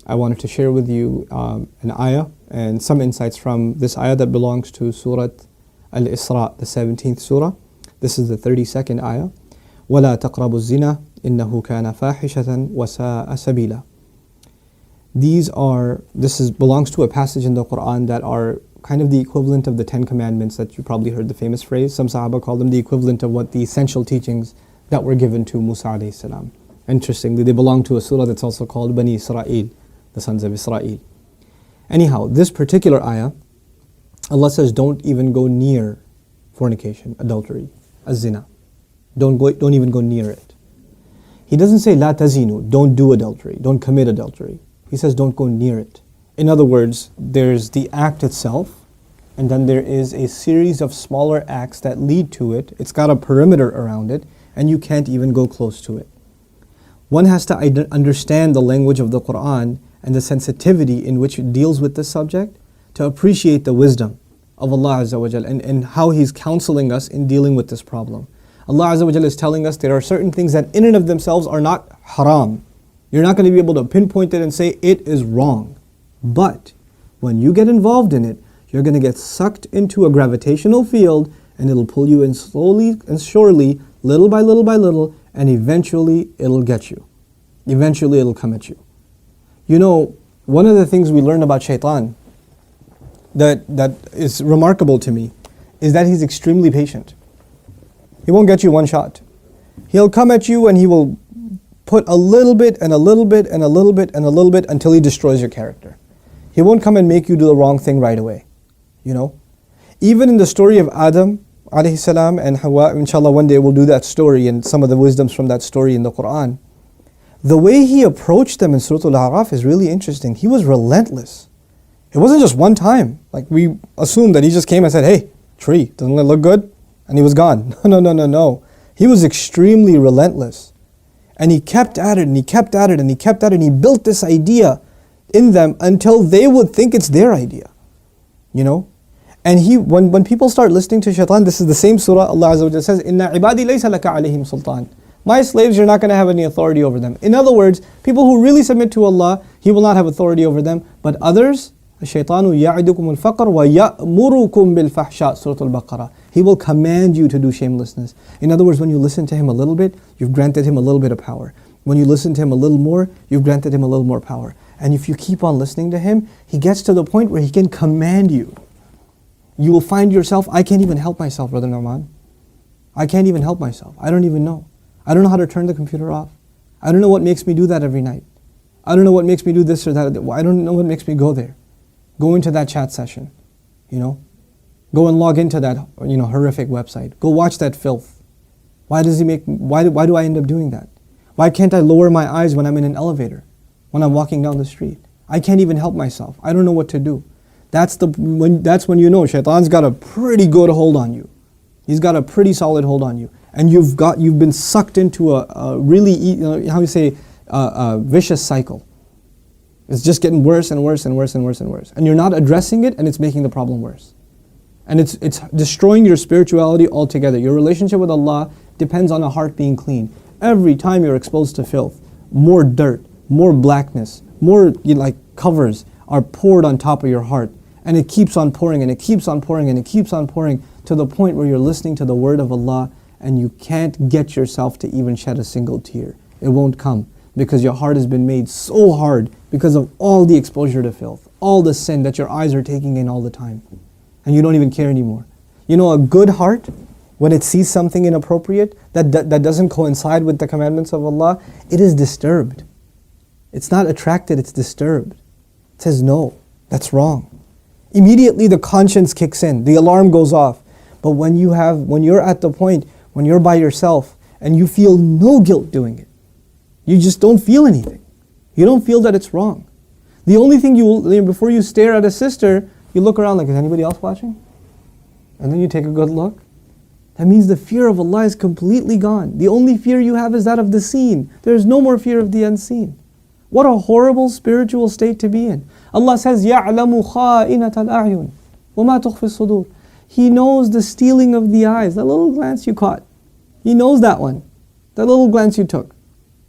I wanted to share with you an ayah and some insights from this ayah that belongs to Surah Al-Isra, the 17th surah. This is the 32nd ayah. وَلَا تَقْرَبُوا الزِّنَا إِنَّهُ كَانَ فَاحِشَةً وَسَاءَ سَبِيلًا. This belongs to a passage in the Quran that are kind of the equivalent of the 10 commandments that you probably heard the famous phrase. Some Sahaba call them the equivalent of what the essential teachings that were given to Musa alayhi salam. Interestingly, they belong to a surah that's also called Bani Israel, the sons of Israel. Anyhow, this particular ayah, Allah says, don't even go near fornication, adultery, az-zina. Don't even go near it. He doesn't say la tazinu, don't do adultery, don't commit adultery. He says don't go near it. In other words, there's the act itself, and then there is a series of smaller acts that lead to it. It's got a perimeter around it, and you can't even go close to it. One has to understand the language of the Quran and the sensitivity in which it deals with this subject to appreciate the wisdom of Allah Azza wa Jal and how He's counseling us in dealing with this problem. Allah Azza wa Jal is telling us there are certain things that in and of themselves are not haram. You're not going to be able to pinpoint it and say it is wrong. But when you get involved in it, you're going to get sucked into a gravitational field, and it'll pull you in slowly and surely, little by little by little, and eventually it'll get you. Eventually it'll come at you. You know, one of the things we learn about shaitan that is remarkable to me is that he's extremely patient. He won't get you one shot. He'll come at you and he will put a little bit and a little bit and a little bit and a little bit until he destroys your character. He won't come and make you do the wrong thing right away. You know? Even in the story of Adam alayhi salam and Hawa, inshallah one day we'll do that story and some of the wisdoms from that story in the Quran. The way he approached them in Surah Al-A'raf is really interesting. He was relentless. It wasn't just one time. Like we assume that he just came and said, hey, tree, doesn't it look good? And he was gone. No. He was extremely relentless. And he kept at it and he kept at it and he kept at it and he built this idea in them until they would think it's their idea. You know? And when people start listening to shaitan, this is the same surah, Allah Azza wa Jalla says, Inna ibadi laysa laka alayhim sultan. My slaves, you're not going to have any authority over them. In other words, people who really submit to Allah, He will not have authority over them. But others, الشَّيْطَانُ يَعِدُكُمُ الْفَقْرَ وَيَأْمُرُكُمْ بِالْفَحْشَاءِ Surah Al-Baqarah. He will command you to do shamelessness. In other words, when you listen to him a little bit, you've granted him a little bit of power. When you listen to him a little more, you've granted him a little more power. And if you keep on listening to him, he gets to the point where he can command you. You will find yourself, I can't even help myself, Brother Nouman. I can't even help myself. I don't even know. I don't know how to turn the computer off. I don't know what makes me do that every night. I don't know what makes me do this or that. I don't know what makes me go there. Go into that chat session, you know. Go and log into that, horrific website. Go watch that filth. Why do I end up doing that? Why can't I lower my eyes when I'm in an elevator? When I'm walking down the street? I can't even help myself. I don't know what to do. That's when you know shaitan's got a pretty good hold on you. He's got a pretty solid hold on you. And you've been sucked into a really, a vicious cycle. It's just getting worse and worse and worse and worse and worse. And you're not addressing it, and it's making the problem worse. And it's destroying your spirituality altogether. Your relationship with Allah depends on a heart being clean. Every time you're exposed to filth, more dirt, more blackness, more covers are poured on top of your heart. And it keeps on pouring and it keeps on pouring and it keeps on pouring to the point where you're listening to the word of Allah and you can't get yourself to even shed a single tear. It won't come because your heart has been made so hard because of all the exposure to filth, all the sin that your eyes are taking in all the time. And you don't even care anymore. You know, a good heart, when it sees something inappropriate that doesn't coincide with the commandments of Allah, it is disturbed. It's not attracted, it's disturbed. It says, no, that's wrong. Immediately the conscience kicks in, the alarm goes off. But when you're at the point, when you're by yourself and you feel no guilt doing it, you just don't feel anything. You don't feel that it's wrong. The only thing before you stare at a sister, you look around like, is anybody else watching? And then you take a good look. That means the fear of Allah is completely gone. The only fear you have is that of the seen. There is no more fear of the unseen. What a horrible spiritual state to be in. Allah says, يَعْلَمُ خَائِنَةَ الْأَعْيُنِ وَمَا تُخْفِي الصُّدُورِ. He knows the stealing of the eyes, that little glance you caught. He knows that one, that little glance you took.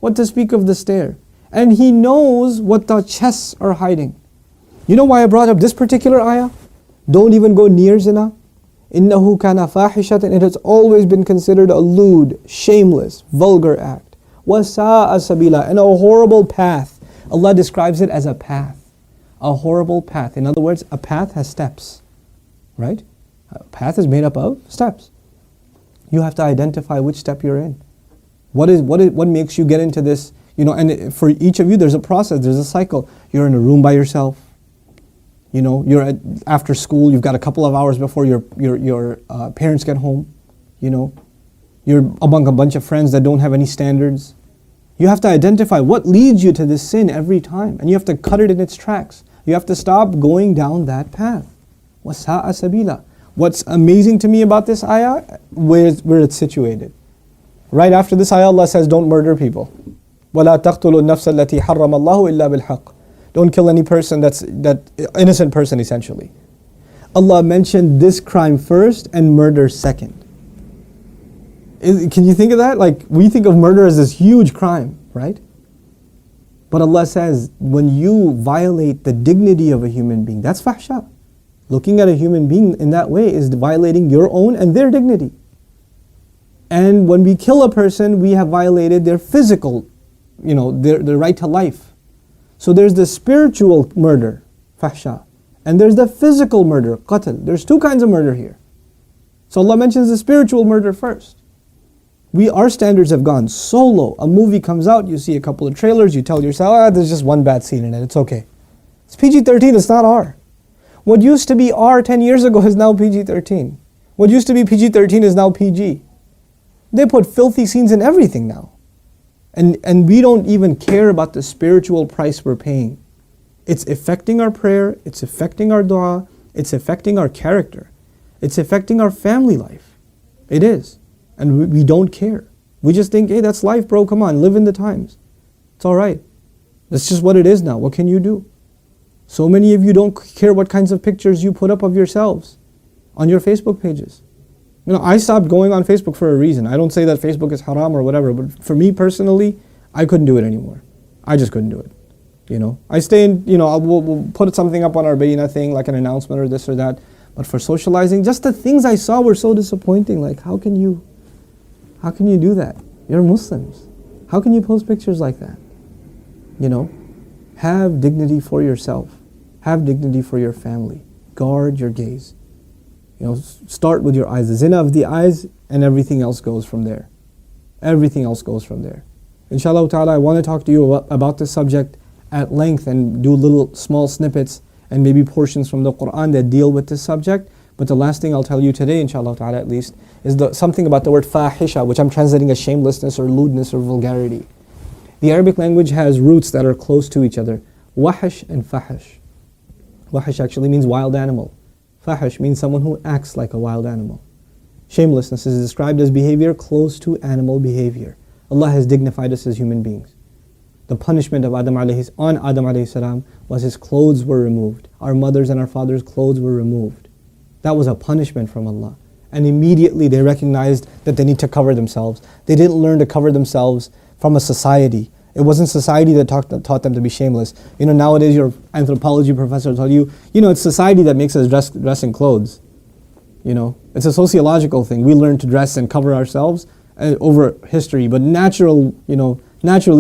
What to speak of the stare. And He knows what the chests are hiding. You know why I brought up this particular ayah? Don't even go near zina. إِنَّهُ كَانَ فَاحِشَةً. It has always been considered a lewd, shameless, vulgar act. وَسَاءَ سَبِيلًا. And a horrible path. Allah describes it as a path. A horrible path. In other words, a path has steps. Right? A path is made up of steps. You have to identify which step you're in. What makes you get into this? And for each of you, there's a process, there's a cycle. You're in a room by yourself. You're after school. You've got a couple of hours before your parents get home. You're among a bunch of friends that don't have any standards. You have to identify what leads you to this sin every time, and you have to cut it in its tracks. You have to stop going down that path. وَسَاءَ سَبِيلًا. What's amazing to me about this ayah, where it's situated. Right after this ayah, Allah says, don't murder people. وَلَا تَقْتُلُوا النَّفْسَ الَّتِي حَرَّمَ اللَّهُ إِلَّا بِالْحَقِّ. Don't kill any person that innocent person essentially. Allah mentioned this crime first and murder second. Can you think of that? Like, we think of murder as this huge crime, right? But Allah says, when you violate the dignity of a human being, that's fahsha. Looking at a human being in that way is violating your own and their dignity. And when we kill a person, we have violated their physical, their right to life. So there's the spiritual murder, fahsha, and there's the physical murder, qatl. There's two kinds of murder here. So Allah mentions the spiritual murder first. Our standards have gone so low. A movie comes out, you see a couple of trailers, you tell yourself, there's just one bad scene in it, it's okay. It's PG-13, it's not R. What used to be R 10 years ago is now PG-13. What used to be PG-13 is now PG. They put filthy scenes in everything now. And we don't even care about the spiritual price we're paying. It's affecting our prayer, it's affecting our dua, it's affecting our character. It's affecting our family life. It is. And we don't care. We just think, hey, that's life, bro, come on, live in the times. It's alright. That's just what it is now. What can you do? So many of you don't care what kinds of pictures you put up of yourselves on your Facebook pages. I stopped going on Facebook for a reason. I don't say that Facebook is haram or whatever, but for me personally, I couldn't do it anymore. I just couldn't do it. I stay in, we'll put something up on our Bayna thing, like an announcement or this or that. But for socializing, just the things I saw were so disappointing. Like, how can you do that? You're Muslims. How can you post pictures like that? Have dignity for yourself. Have dignity for your family. Guard your gaze. Start with your eyes. The zina of the eyes, and everything else goes from there. Everything else goes from there. Inshallah ta'ala, I want to talk to you about this subject at length and do little small snippets and maybe portions from the Quran that deal with this subject. But the last thing I'll tell you today, inshallah ta'ala at least, is something about the word fahisha, which I'm translating as shamelessness or lewdness or vulgarity. The Arabic language has roots that are close to each other. Wahish and fahish. Wahish actually means wild animal. Fahish means someone who acts like a wild animal. Shamelessness is described as behavior close to animal behavior. Allah has dignified us as human beings. The punishment of Adam alayhi salam was his clothes were removed. Our mothers and our fathers' clothes were removed. That was a punishment from Allah. And immediately they recognized that they need to cover themselves. They didn't learn to cover themselves from a society. It wasn't society that taught them to be shameless. Nowadays your anthropology professor will tell you, it's society that makes us dress in clothes. It's a sociological thing. We learn to dress and cover ourselves over history, but naturally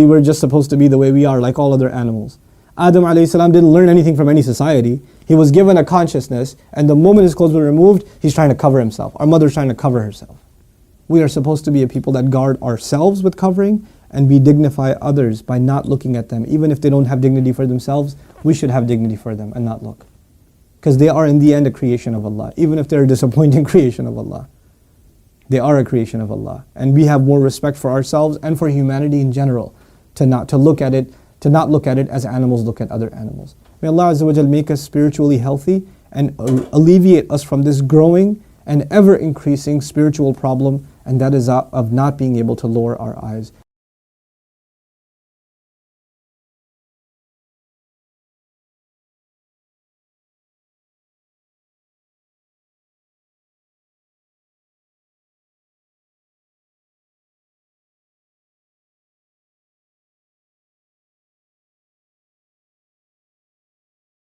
we're just supposed to be the way we are, like all other animals. Adam alayhi salam didn't learn anything from any society. He was given a consciousness, and the moment his clothes were removed, he's trying to cover himself. Our mother's trying to cover herself. We are supposed to be a people that guard ourselves with covering, and we dignify others by not looking at them. Even if they don't have dignity for themselves, we should have dignity for them and not look. Because they are in the end a creation of Allah. Even if they're a disappointing creation of Allah, they are a creation of Allah. And we have more respect for ourselves and for humanity in general to not look at it as animals look at other animals. May Allah Azza wa Jal make us spiritually healthy and alleviate us from this growing and ever increasing spiritual problem, and that is of not being able to lower our eyes.